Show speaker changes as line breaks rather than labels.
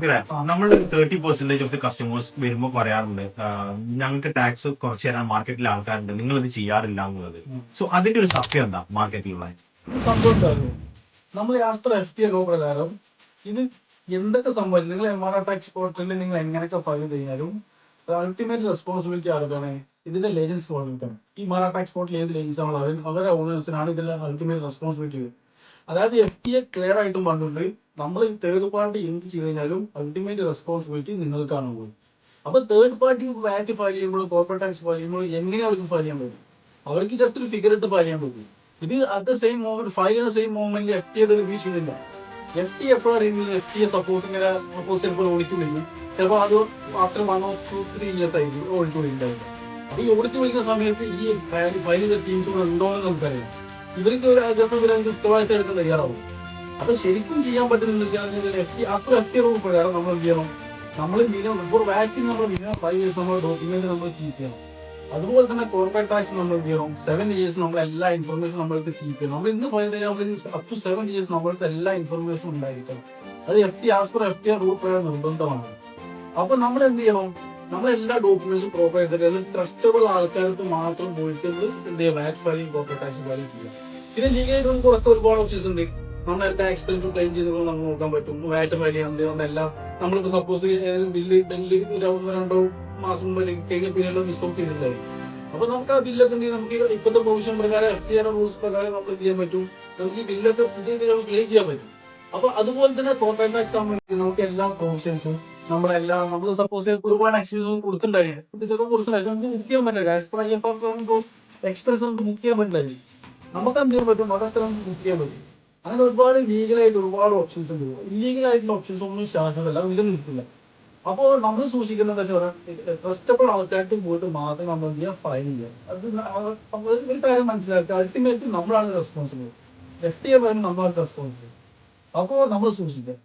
ഇല്ല, നമ്മൾ 30% of the customers വരുമ്പോൾ പറയാറുണ്ട് ഞങ്ങൾക്ക് ടാക്സ് കുറച്ച് തരാൻ മാർക്കറ്റിലെ ആൾക്കാരുണ്ട്, നിങ്ങൾ ഇത് ചെയ്യാറില്ല എന്നുള്ളത്. സോ അതിന്റെ ഒരു സത്യം എന്താ മാർക്കറ്റിലുള്ള?
ഇത് സംഭവം എന്തായാലും നമ്മൾ ആസ്ട്ര FTA ലോ പ്രകാരം ഇത് എന്തൊക്കെ സംഭവിച്ചു നിങ്ങൾ MRA ടാക്സ് പോർട്ടലിൽ നിങ്ങൾ എങ്ങനെയൊക്കെ ഫയൽ ചെയ്താലും അൾട്ടിമേറ്റ് റെസ്പോൺസിബിലിറ്റി ആർക്കാണ്? ഇതിന്റെ ലേജൻസ് കോർഡിനേറ്റാണ്. ഈ മറ ടാക്സ് പോർട്ടൽ ഏത് ലേജൻസ് ആണോ അവരുടെ ഓണേഴ്സിനാണ് ഇതിന്റെ അൾട്ടിമേറ്റ് റെസ്പോൺസിബിലിറ്റി. അതായത് FTA ക്ലിയർ ആയിട്ടും പറഞ്ഞിട്ടുണ്ട്, നമ്മൾ തേർഡ് പാർട്ടി എന്ത് ചെയ്ത് കഴിഞ്ഞാലും അൾട്ടിമേറ്റ് റെസ്പോൺസിബിലിറ്റി നിങ്ങൾക്കാണ് പോയി. അപ്പൊ തേർഡ് പാർട്ടി വാറ്റ് ഫയൽ ചെയ്യുമ്പോൾ കോർപ്പറേറ്റ് ടാക്സ് ഫയൽ ചെയ്യുമ്പോൾ എങ്ങനെ അവർക്ക് ഫയൽ ചെയ്യാൻ പറ്റും? അവർക്ക് ജസ്റ്റ് ഒരു ഫിഗർ ഇട്ട് ഫയൽ ചെയ്യാൻ പറ്റും. ഇത് at the same moment file ചെയ്യുന്ന സെയിം മോമെന്റ് FTA റിവ്യൂ ചെയ്യുന്നില്ല. FTA എപ്പോഴാണ് റിവ്യൂ? FTA സപ്പോസ് ഇങ്ങനെ സപ്പോസ് ചിലപ്പോൾ ഓഡിറ്റ് വിളിക്കും, ചിലപ്പോൾ അത് ആഫ്റ്റർ 1 or 2-3 years ആയിരിക്കും ഓഡിറ്റ് വിളിക്കുന്നുണ്ടാവില്ല. അപ്പൊ ഈ ഓഡിറ്റ് വിളിക്കുന്ന സമയത്ത് ഈ ഫയൽ ചെയ്ത ടീംസ് കൂടെ ഉണ്ടോ എന്ന് നമുക്കറിയാം. ഇവർക്ക് ഒരു ചിലപ്പോൾ ഇവരതിന് ഉത്തരവാദിത്തം എടുക്കാൻ തയ്യാറാവും. അപ്പൊ ശരിക്കും ചെയ്യാൻ പറ്റുന്ന FTA റൂൾ പ്രകാരം നമ്മൾ എന്ത് ചെയ്യണം? നമ്മൾ മിനിമം ഇപ്പോൾ വാറ്റിന് നമ്മൾ മിനിമം 5 years നമ്മൾ ഡോക്യുമെന്റ് നമ്മൾ കീപ്പ് ചെയ്യണം. അതുപോലെ തന്നെ കോർപ്പറേറ്റ് ടാക്സ് നമ്മൾ എന്ത് ചെയ്യണം? 7 years നമ്മൾ എല്ലാ ഇൻഫർമേഷൻ നമ്മൾക്ക് കീപ്പ് ചെയ്യണം. നമ്മൾ ഇന്ന് ഫയൽ ചെയ്യാൻ അപ് ടു 7 years നമ്മൾക്ക് എല്ലാ ഇൻഫർമേഷനും ഉണ്ടായിരിക്കണം. അത് FTA റൂൾ പ്രകാരം നിർബന്ധമാണ്. അപ്പൊ നമ്മൾ എന്ത് ചെയ്യണം? നമ്മൾ എല്ലാ ഡോക്യുമെന്റ്സും പ്രോപ്പർ ആയിട്ട് ട്രസ്റ്റബിൾ ആൾക്കാർക്ക് മാത്രം പോയിട്ട് എന്ത് ചെയ്യുക? വാറ്റ് ഫയലിംഗ് കോർപ്പറേറ്റ് ടാക്സ് ഫയൽ ചെയ്യുക. പിന്നെ ലീഗലായിട്ട് നമുക്ക് പുറത്ത് ഒരുപാട് ഓപ്ഷൻസ് ഉണ്ട്. നമ്മൾ എല്ലാ എക്സ്പെൻസും ക്ലെയിം ചെയ്തുകൊണ്ട് നമുക്ക് നോക്കാൻ പറ്റും. വാറ്റ് ഫയൽ ചെയ്യാൻ എല്ലാം നമ്മളിപ്പോ സപ്പോസ് ബില്ല് ഒരു 1-2 മാസം കഴിഞ്ഞ പീരീഡ് മിസ് ഔട്ട് ചെയ്തിട്ടുണ്ടായിരുന്നു. അപ്പൊ നമുക്ക് ആ ബില്ലൊക്കെ എന്ത് ചെയ്യും? നമുക്ക് ഇപ്പോഴത്തെ പ്രൊവിഷൻ പ്രകാരം FTA റൂൾസ് പ്രകാരം നമുക്ക് എന്ത് ചെയ്യാൻ പറ്റും? നമുക്ക് ഈ ബില്ലൊക്കെ ക്ലെയിം ചെയ്യാൻ പറ്റും. അപ്പൊ അതുപോലെ തന്നെ കോർപ്പറേറ്റ് ടാക്സ് സംബന്ധിച്ച് നമുക്ക് എല്ലാ പ്രൊവിഷൻസും നമ്മളെല്ലാം നമ്മൾ സപ്പോസ് ഒരുപാട് എക്സ്പെൻസ് കൊടുത്തിട്ടുണ്ടായിരുന്നു, ചിലപ്പോൾ കൊടുത്തിട്ടുണ്ടായിരുന്നു, നമുക്ക് ബുക്ക് ചെയ്യാൻ പറ്റില്ല. എക്സ്പ്രസ് നമുക്ക് ബുക്ക് ചെയ്യാൻ പറ്റില്ല. നമുക്ക് എന്ത് ചെയ്യാൻ പറ്റും? അതൊക്കെ നമുക്ക് ബുക്ക് ചെയ്യാൻ പറ്റും. അങ്ങനെ ഒരുപാട് ലീഗലായിട്ട് ഒരുപാട് ഓപ്ഷൻസ് ഉണ്ട്. ഇല്ലീഗൽ ആയിട്ടുള്ള ഓപ്ഷൻസ് ഒന്നും ശാശ്വതമല്ല, ഇത് നിൽക്കില്ല. അപ്പോൾ നമ്മൾ സൂക്ഷിക്കുന്നത് എന്താ വെച്ചാൽ ട്രസ്റ്റബിൾ ആൾക്കാർക്ക് പോയിട്ട് മാത്രം നമ്മൾ എന്ത് ചെയ്യുക? ഫയൽ ചെയ്യുക. അത് ഒരു കാര്യം മനസ്സിലാക്കുക, അൾട്ടിമേറ്റ് നമ്മളാണ് റെസ്പോൺസിബിൾ. FTA പറയുന്നത് നമ്മളാണ് റെസ്പോൺസിബിൾ. അപ്പോൾ നമ്മൾ സൂക്ഷിക്കുക.